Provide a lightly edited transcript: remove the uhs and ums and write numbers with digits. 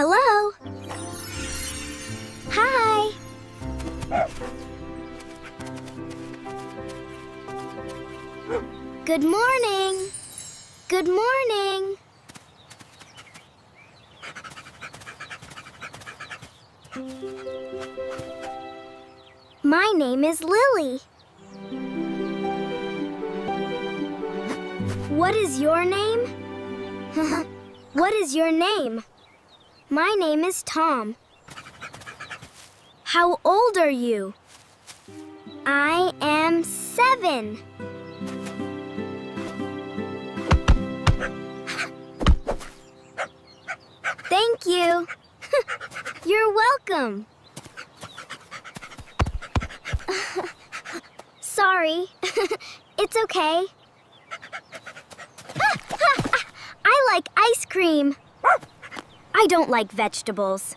Hello? Hi! Good morning! Good morning! My name is Lily. What is your name? What is your name? My name is Tom. How old are you? I am 7. Thank you. You're welcome. Sorry. It's okay. I like ice cream. I don't like vegetables.